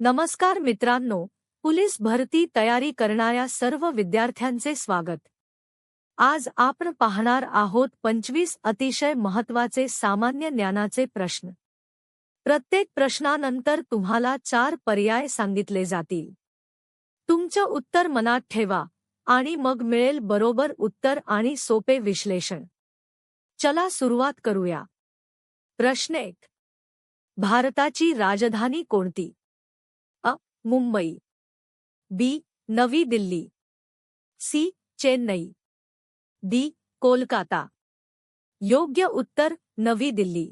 नमस्कार मित्रांनो, पोलीस भरती तयारी करणाऱ्या सर्व विद्यार्थ्यांचे स्वागत। आज आपण पाहणार आहोत 25 अतिशय महत्त्वाचे सामान्य ज्ञानाचे प्रश्न। प्रत्येक प्रश्नानंतर तुम्हाला 4 पर्याय सांगितले जातील। तुमचं उत्तर मनात ठेवा आणि मग मिळेल बरोबर उत्तर आणि सोपे विश्लेषण। चला सुरुवात करूया। प्रश्न 1। भारताची राजधानी कोणती? अ. मुंबई, बी. नवी दिल्ली, सी. चेन्नई, डी. कोलकाता। योग्य उत्तर नवी दिल्ली।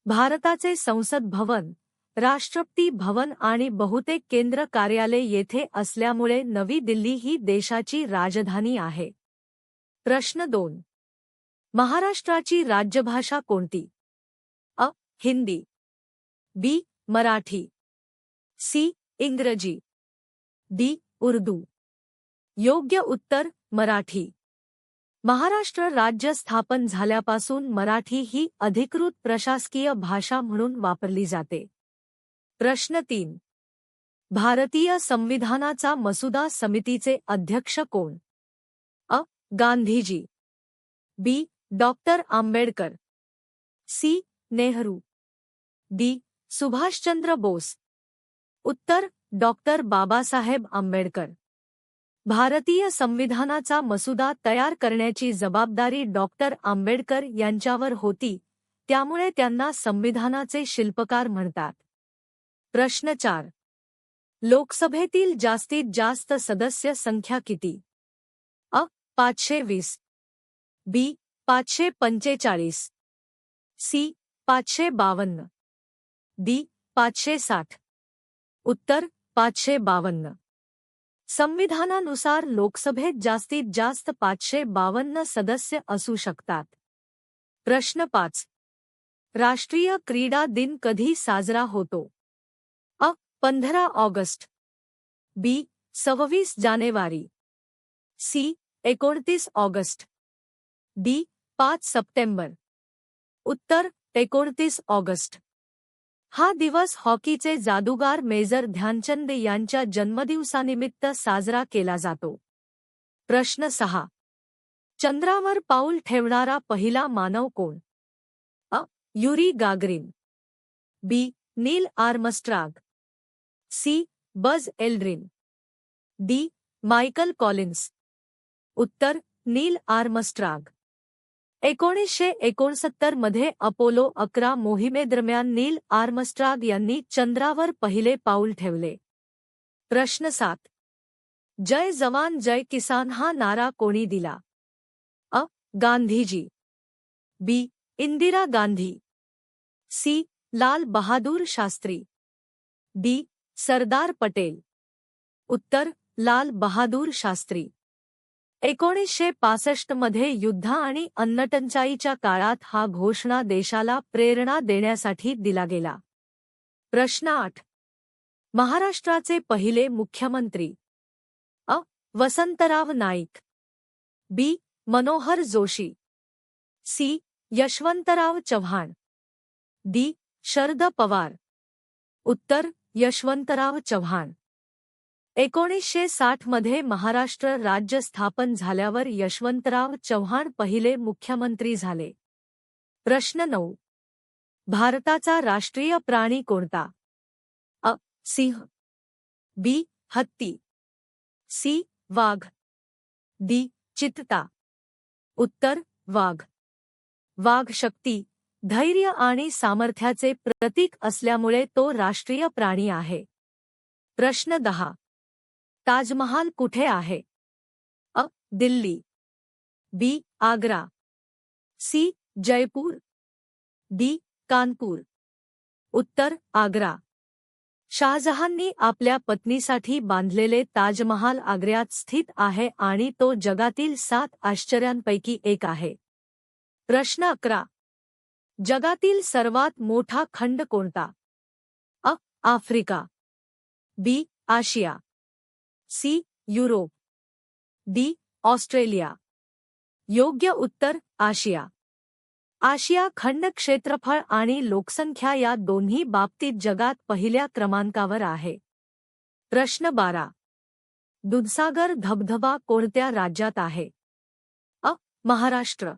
भारताचे संसद भवन, राष्ट्रपती भवन आणि बहुतेक केंद्र कार्यालय येथे असल्यामुळे नवी दिल्ली ही देशाची राजधानी आहे। प्रश्न 2। महाराष्ट्राची राज्यभाषा कोणती? अ. हिंदी, बी. मराठी, सी. इंग्रजी, डी. उर्दू। योग्य उत्तर मराठी। महाराष्ट्र राज्य स्थापन झाल्यापासून मराठी ही अधिकृत प्रशासकीय भाषा म्हणून वापरली जाते। प्रश्न 3। भारतीय संविधानाचा मसुदा समितीचे अध्यक्ष कोण? अ. Gandhiji, B. Doctor Ambedkar, C. Nehru, D. Subhashchandra Bose. उत्तर डॉक्टर बाबासाहेब आंबेडकर। भारतीय संविधानाचा मसुदा तयार करण्याची जबाबदारी डॉक्टर आंबेडकर यांच्यावर होती, त्यामुळे त्यांना संविधानाचे शिल्पकार म्हणतात। प्रश्न 4। लोकसभेतील जास्तीत जास्त सदस्य संख्या किती? अ. 520, बी. 545, सी. 552, डी. 560। उत्तर 552। संविधानानुसार लोकसभेत जास्तीत जास्त 552 सदस्य असू शकतात। प्रश्न 5। राष्ट्रीय क्रीडा दिन कधी साजरा होतो? अ. 15 ऑगस्ट, बी. 26 जानेवारी, सी. 29 August, D. 5 सप्टेंबर। उत्तर 29 ऑगस्ट। हा दिवस हॉकीचे जादूगार मेजर ध्यानचंद यांच्या जन्मदिवसानिमित्त साजरा केला जातो। प्रश्न 6। चंद्रावर पाऊल ठेवणारा पहिला मानव कोण? अ. Yuri Gagarin, B. Neil Armstrong, C. Buzz Aldrin, D. Michael Collins. उत्तर नील आर्मस्ट्राग। 1969 मध्ये अपोलो 11 मोहिमेदरम्यान नील आर्मस्ट्राग यांनी चंद्रावर पहिले पाऊल ठेवले। प्रश्न 7। जय जवान जय किसान हा नारा कोणी दिला? अ. गांधीजी, बी. इंदिरा गांधी, सी. लाल बहादूर शास्त्री, डी. सरदार पटेल। उत्तर लाल बहादूर शास्त्री। 1965 मध्ये युद्ध आणि अन्नटंचाईच्या काळात हा घोषणा देशाला प्रेरणा देण्यासाठी दिला गेला। प्रश्न 8। महाराष्ट्राचे पहिले मुख्यमंत्री? अ. वसंतराव नाईक, बी. मनोहर जोशी, सी. यशवंतराव चव्हाण, डी. शरद पवार। उत्तर यशवंतराव चव्हाण। 1960 मध्ये महाराष्ट्र राज्य स्थापन झाल्यावर यशवंतराव चव्हाण पहिले मुख्यमंत्री झाले। प्रश्न 9। भारताचा राष्ट्रीय प्राणी कोणता? अ. सिंह, बी. हत्ती, सी. वाघ, डी. चित्ता। उत्तर वाघ। वाघ शक्ती, धैर्य आणि सामर्थ्याचे प्रतीक असल्यामुळे तो राष्ट्रीय प्राणी आहे। प्रश्न 10। ताजमहाल कुठे आहे? अ. दिल्ली, बी. आग्रा, सी. जयपूर, डी. कानपूर। उत्तर आग्रा। शाहजहाननी आपल्या पत्नीसाठी बांधलेले ताजमहाल आग्र्यात स्थित आहे आणि तो जगातील 7 आश्चर्यांपैकी एक आहे। प्रश्न 11। जगातील सर्वात मोठा खंड कोणता? अ. आफ्रिका, बी. आशिया, सी. Europe, D. ऑस्ट्रेलिया। योग्य उत्तर आशिया। आशिया खंड क्षेत्रफळ आणि लोकसंख्या या दोन्ही बाबतीत जगात पहिल्या क्रमांकावर आहे. प्रश्न 12. दूधसागर धबधबा कोणत्या राज्यात आहे? अ. महाराष्ट्र,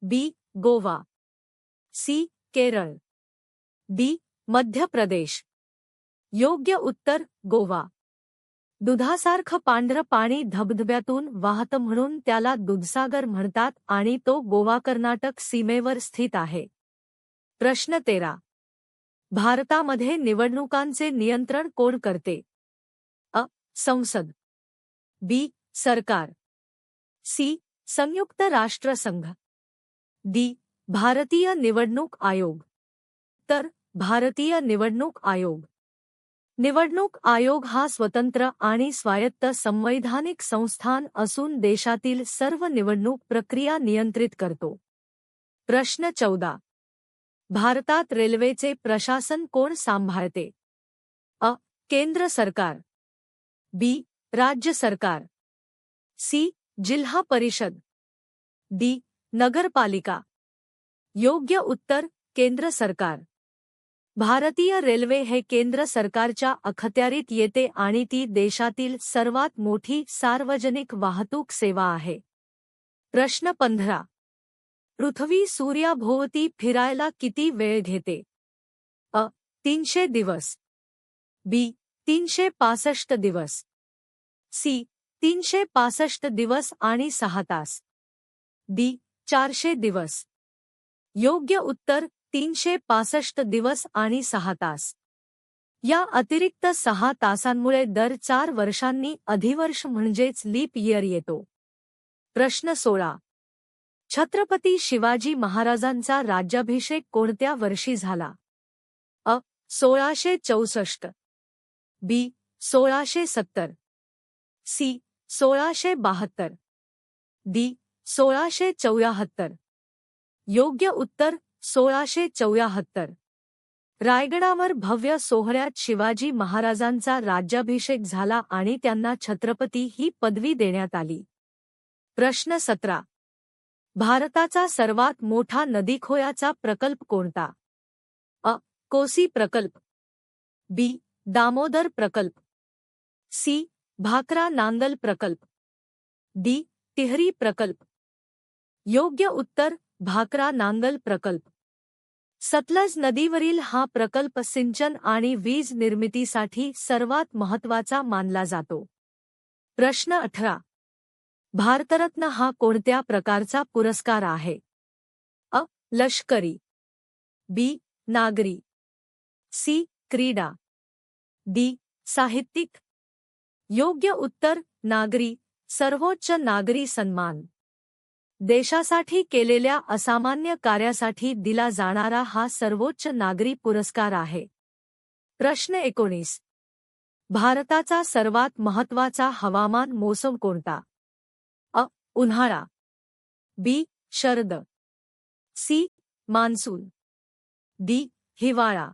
बी. गोवा, सी. केरळ, डी. मध्य प्रदेश. योग्य उत्तर गोवा. दुधासारखं पांढरं पाणी धबधब्यातून वाहतं म्हणून त्याला दूधसागर म्हणतात आणि तो गोवा कर्नाटक सीमेवर स्थित आहे. प्रश्न 13. भारतामध्ये निवडणुकांचे नियंत्रण कोण करते? अ. संसद, बी. सरकार, सी. संयुक्त राष्ट्रसंघ, डी. भारतीय निवडणूक आयोग. तर भारतीय निवडणूक आयोग. निवडणूक आयोग हा स्वतंत्र आणि स्वायत्त संवैधानिक संस्थान असून देशातील सर्व निवडणूक प्रक्रिया नियंत्रित करतो. प्रश्न 14. भारतात रेल्वेचे प्रशासन कोण सांभाळते? अ. केंद्र सरकार, बी. राज्य सरकार, सी. जिल्हा परिषद, डी. नगरपालिका. योग्य उत्तर केंद्र सरकार. भारतीय रेल्वे हे केंद्र सरकारच्या अखत्यारीत येते आणि ती देशातील सर्वात मोठी सार्वजनिक वाहतूक सेवा आहे. प्रश्न 15. पृथ्वी सूर्याभोवती फिरायला किती वेळ घेते? अ. 300 दिवस, बी. 365 दिवस, सी. 365 दिवस आणि 6 तास, डी. 400 दिवस. योग्य उत्तर 365 दिवस आणि 6 तास. या अतिरिक्त 6 तासांमुळे दर 4 वर्षांनी अधिवर्ष म्हणजेच लीप इयर येतो. प्रश्न 16. छत्रपती शिवाजी महाराजांचा राज्याभिषेक कोणत्या वर्षी झाला? अ. 1664, बी. 1670, सी. 1672, डी. 1674. योग्य उत्तर 1674. रायगडावर भव्य सोहळ्यात शिवाजी महाराजांचा राज्याभिषेक झाला आणि त्यांना छत्रपती ही पदवी देण्यात आली. प्रश्न 17. भारताचा सर्वात मोठा नदीखोयाचा प्रकल्प कोणता? अ. कोसी प्रकल्प, बी. दामोदर प्रकल्प, सी. भाकरा नांगल प्रकल्प, डी. तिहरी प्रकल्प. योग्य उत्तर भाकरा नांगल प्रकल्प. सतलज नदीवरील हा प्रकल्प सिंचन आणि वीज निर्मितीसाठी सर्वात महत्त्वाचा मानला जातो. प्रश्न 18. भारतरत्न हा कोणत्या प्रकारचा पुरस्कार आहे? अ. लष्करी, बी. नागरी, सी. क्रीडा, डी. साहित्यिक. योग्य उत्तर नागरी, सर्वोच्च नागरी सन्मान. देशासाठी केलेल्या असामान्य कार्यासाठी दिला जाणारा हा सर्वोच्च नागरी पुरस्कार आहे. प्रश्न 19. भारताचा सर्वात महत्त्वाचा हवामान मोसम कोणता? अ. उन्हाळा, बी. शरद, सी. Monsoon, D. हिवाळा.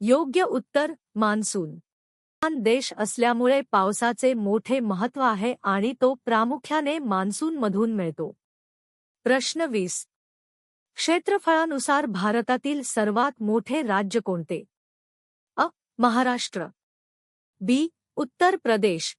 योग्य उत्तर मान्सून. लहान देश असल्यामुळे पावसाचे मोठे महत्त्व आहे आणि तो प्रामुख्याने मान्सूनमधून मिळतो. प्रश्न 20. क्षेत्रफळानुसार भारतातील सर्वात मोठे राज्य कोणते? अ. महाराष्ट्र, बी. उत्तर प्रदेश,